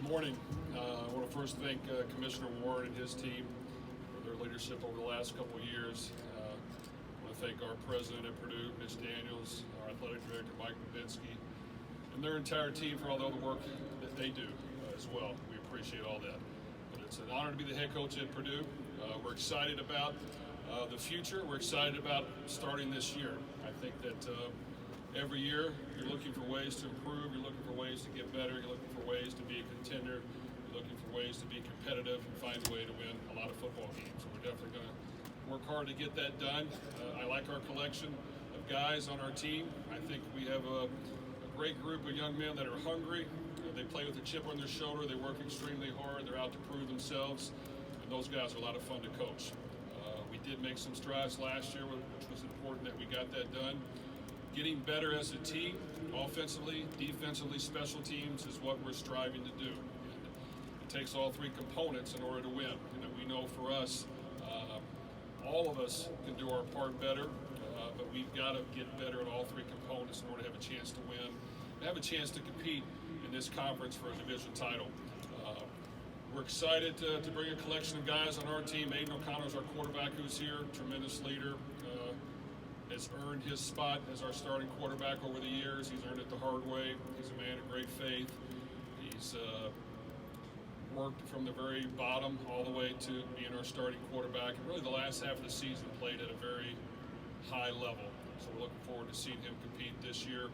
morning. I want to first thank Commissioner Warren and his team for their leadership over the last couple of years. I want to thank our president at Purdue, Mitch Daniels, our athletic director, Mike Babinski, and their entire team for all the other work that they do as well. We appreciate all that. But it's an honor to be the head coach at Purdue. We're excited about the future. We're excited about starting this year. I think that every year you're looking for ways to improve, you're looking for ways to get better, you're looking for ways to be a contender, you're looking for ways to be competitive and find a way to win a lot of football games. So we're definitely going to work hard to get that done. I like our collection of guys on our team. I think we have a great group of young men that are hungry. They play with a chip on their shoulder, they work extremely hard, they're out to prove themselves, and those guys are a lot of fun to coach. We did make some strides last year, which was important that we got that done. Getting better as a team, offensively, defensively, special teams is what we're striving to do. And it takes all three components in order to win. We know for us, all of us can do our part better, but we've got to get better at all three components in order to have a chance to win and have a chance to compete in this conference for a division title. We're excited to bring a collection of guys on our team. Aiden O'Connor's our quarterback who's here, tremendous leader. Has earned his spot as our starting quarterback over the years. He's earned it the hard way. He's a man of great faith. He's worked from the very bottom all the way to being our starting quarterback. And really the last half of the season played at a very high level. So we're looking forward to seeing him compete this year.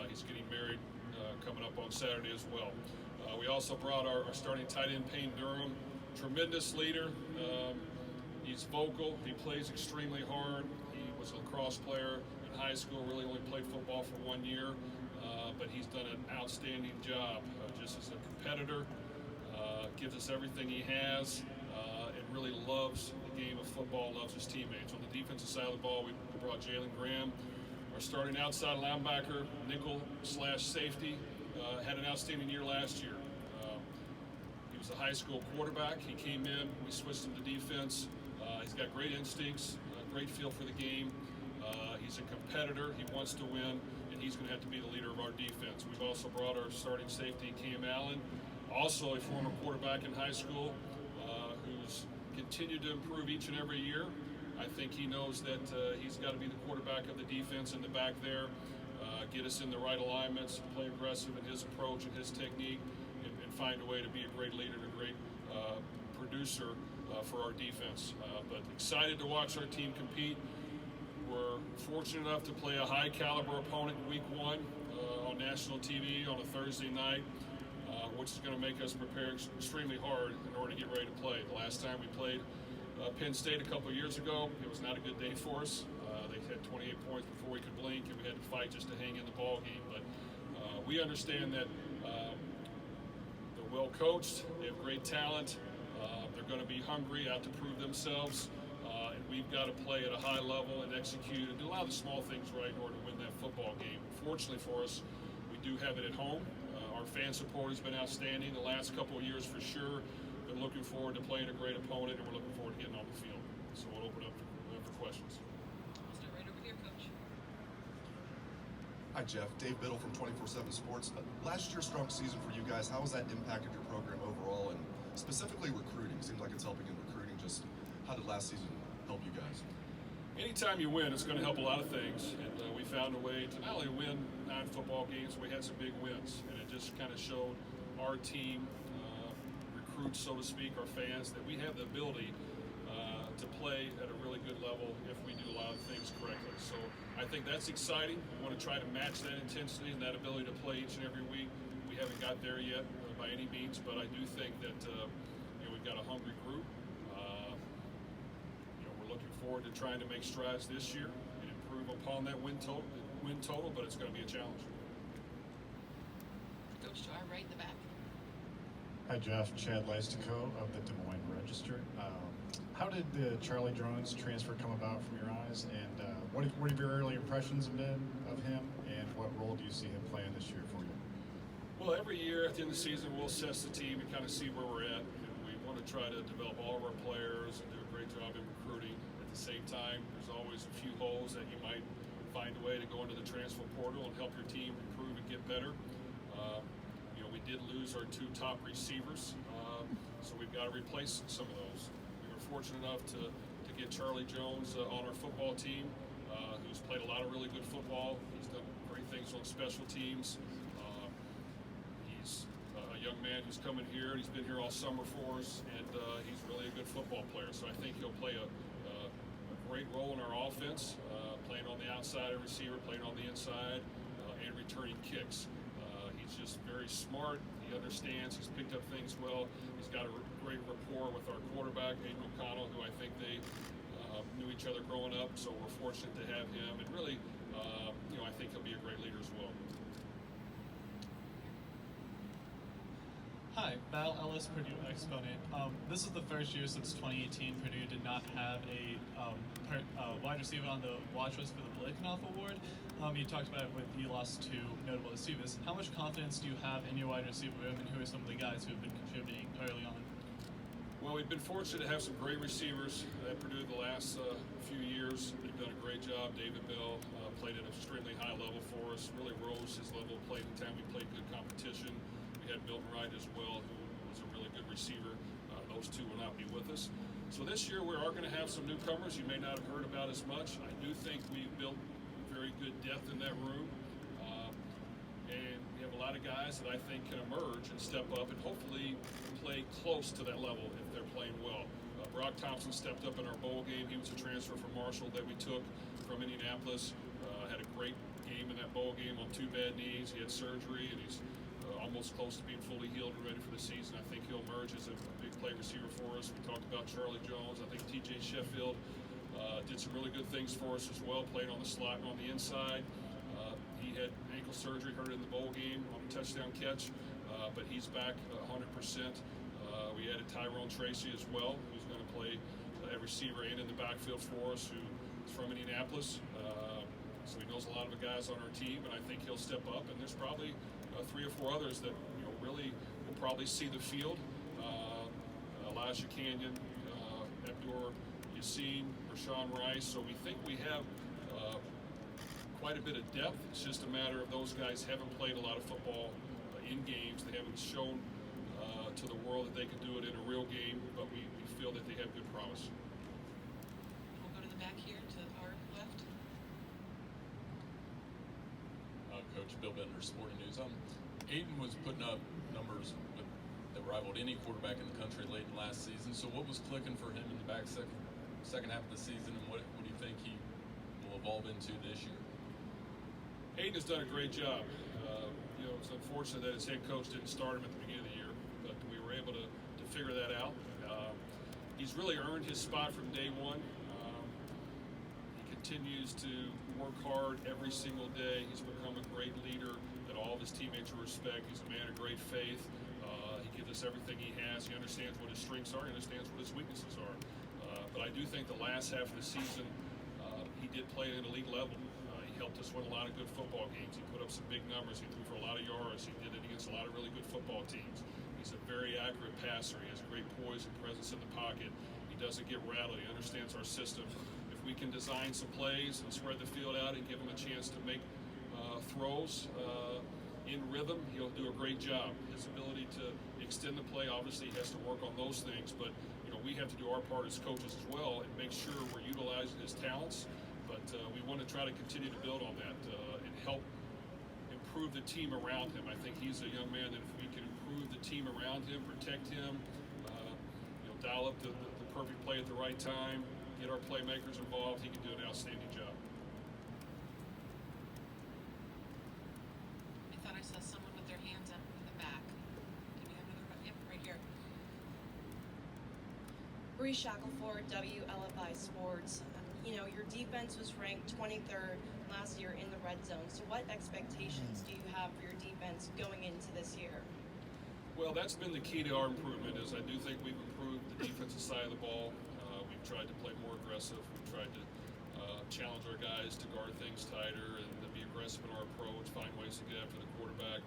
He's getting married coming up on Saturday as well. We also brought our starting tight end, Payne Durham, tremendous leader. He's vocal. He plays extremely hard. He was a lacrosse player in high school, really only played football for 1 year, but he's done an outstanding job just as a competitor, gives us everything he has, and really loves the game of football, loves his teammates. On the defensive side of the ball, we brought Jalen Graham, our starting outside linebacker, nickel/safety, had an outstanding year last year. He was a high school quarterback. He came in, we switched him to defense. He's got great instincts, great feel for the game. He's a competitor, he wants to win, and he's going to have to be the leader of our defense. We've also brought our starting safety, Cam Allen, also a former quarterback in high school, who's continued to improve each and every year. I think he knows that he's got to be the quarterback of the defense in the back there, get us in the right alignments, play aggressive in his approach and his technique, and find a way to be a great leader and a great producer for our defense. But excited to watch our team compete. We're fortunate enough to play a high caliber opponent week 1 on national TV on a Thursday night, which is going to make us prepare extremely hard in order to get ready to play. The last time we played Penn State a couple of years ago, it was not a good day for us. They had 28 points before we could blink, and we had to fight just to hang in the ball game. But we understand that they're well coached, they have great talent, they're going to be hungry, out to prove themselves, and we've got to play at a high level and execute and do a lot of the small things right in order to win that football game. Fortunately for us, we do have it at home. Our fan support has been outstanding the last couple of years for sure. We're looking forward to playing a great opponent, and we're looking forward to getting on the field. So we'll open up for questions. I'll start right over here, Coach. Hi, Jeff. Dave Biddle from 24/7 Sports. Last year's strong season for you guys, how has that impacted your program overall, and specifically recruiting? Seems like it's helping in recruiting. Just how did last season help you guys? Anytime you win, it's going to help a lot of things, and we found a way to not only win 9 football games, we had some big wins, and it just kind of showed our team, recruits, so to speak, our fans, that we have the ability to play at a really good level if we do a lot of things correctly. So I think that's exciting. We want to try to match that intensity and that ability to play each and every week. We haven't got there yet by any means, but I do think that we've got a hungry group. We're looking forward to trying to make strides this year and improve upon that win total, but it's going to be a challenge. Coach, to our right in the back. Hi, Jeff. Chad Leistico of the Des Moines Register. How did the Charlie Drones transfer come about from your eyes, and what have your early impressions been of him, and what role do you see him playing this year for you? Well, every year at the end of the season, we'll assess the team and kind of see where we're at. And we want to try to develop all of our players and do a great job in recruiting. At the same time, there's always a few holes that you might find a way to go into the transfer portal and help your team improve and get better. We did lose our two top receivers, so we've got to replace some of those. We were fortunate enough to get Charlie Jones on our football team, who's played a lot of really good football. He's done great things on special teams. He's a young man who's coming here. He's been here all summer for us, and he's really a good football player. So I think he'll play a great role in our offense, playing on the outside of receiver, playing on the inside, and returning kicks. He's just very smart. He understands. He's picked up things well. He's got a great rapport with our quarterback, Aiden O'Connell, who I think they knew each other growing up. So we're fortunate to have him. And really, I think he'll be a great leader as well. Hi, Val Ellis, Purdue Exponent. This is the first year since 2018 Purdue did not have a wide receiver on the watch list for the Blakenoff Award. You talked about it with you lost two notable receivers. How much confidence do you have in your wide receiver room, and who are some of the guys who have been contributing early on? Well, we've been fortunate to have some great receivers at Purdue the last few years. They've done a great job. David Bell played at an extremely high level for us, really rose his level of play in time we played good competition. We had Milton Wright as well, who was a really good receiver. Those two will not be with us. So this year we are going to have some newcomers you may not have heard about as much. I do think we've built very good depth in that room. And we have a lot of guys that I think can emerge and step up and hopefully play close to that level if they're playing well. Brock Thompson stepped up in our bowl game. He was a transfer from Marshall that we took from Indianapolis. Had a great game in that bowl game on two bad knees. He had surgery and he's almost close to being fully healed and ready for the season. I think he'll emerge as a big play receiver for us. We talked about Charlie Jones. I think TJ Sheffield did some really good things for us as well, playing on the slot and on the inside. He had ankle surgery, hurt in the bowl game on a touchdown catch, but he's back 100%. We added Tyrone Tracy as well, who's going to play at receiver and in the backfield for us, who's from Indianapolis. So he knows a lot of the guys on our team, and I think he'll step up. And there's probably 3 or 4 others that really will probably see the field. Elijah Canyon, Abdur Yassine, Rashawn Rice. So we think we have quite a bit of depth. It's just a matter of those guys haven't played a lot of football in games. They haven't shown to the world that they can do it in a real game, but we feel that they have good promise. We'll go to the back here to our left. Coach Bill Bentner, Sporting News. Aiden was putting up numbers that rivaled any quarterback in the country late in last season. So what was clicking for him in the back second half of the season, and what do you think he will evolve into this year? Aiden has done a great job. It's unfortunate that his head coach didn't start him at the beginning of the year, but we were able to figure that out. He's really earned his spot from day one. He continues to work hard every single day. He's become a great leader that all of his teammates respect. He's a man of great faith. He gives us everything he has. He understands what his strengths are. He understands what his weaknesses are. But I do think the last half of the season, he did play at an elite level. He helped us win a lot of good football games. He put up some big numbers. He threw for a lot of yards. He did it against a lot of really good football teams. He's a very accurate passer. He has great poise and presence in the pocket. He doesn't get rattled. He understands our system. If we can design some plays and spread the field out and give him a chance to make throws in rhythm, he'll do a great job. His ability to extend the play, obviously, he has to work on those things, but we have to do our part as coaches as well and make sure we're utilizing his talents. But we want to try to continue to build on that and help improve the team around him. I think he's a young man that if we can improve the team around him, protect him, dial up the perfect play at the right time, get our playmakers involved, he can do an outstanding job. I thought I saw someone with their hands up in the back. Do we have another? Yep, right here. Bree Shackelford, WLFI Sports. Your defense was ranked 23rd last year in the red zone. So what expectations do you have for your defense going into this year? Well, that's been the key to our improvement. Is I do think we've improved the defensive side of the ball. We've tried to play more aggressive. We've tried to challenge our guys to guard things tighter and to be aggressive in our approach, find ways to get after the quarterback.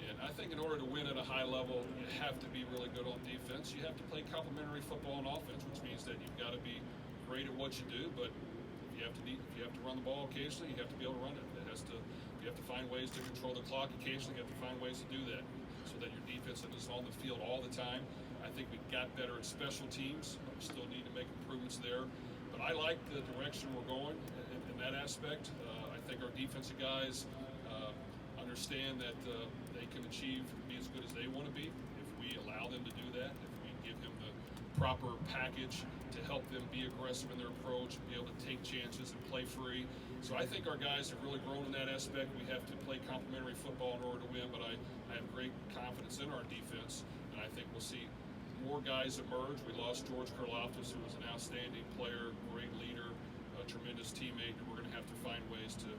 And I think in order to win at a high level, you have to be really good on defense. You have to play complementary football and offense, which means that you've got to be great at what you do, but if you have to run the ball occasionally, you have to be able to run it. You You have to find ways to control the clock. Occasionally, you have to find ways to do that so that your defense is on the field all the time. I think we got better at special teams. We still need to make improvements there. But I like the direction we're going in that aspect. I think our defensive guys understand that they can achieve, be as good as they want to be if we allow them to do that, if we give them the proper package to help them be aggressive in their approach, be able to take chances and play free. So I think our guys have really grown in that aspect. We have to play complementary football in order to win, but I have great confidence in our defense, and I think we'll see more guys emerge. We lost George Karlaftis, who was an outstanding player, great leader, a tremendous teammate, and we're going to have to find ways to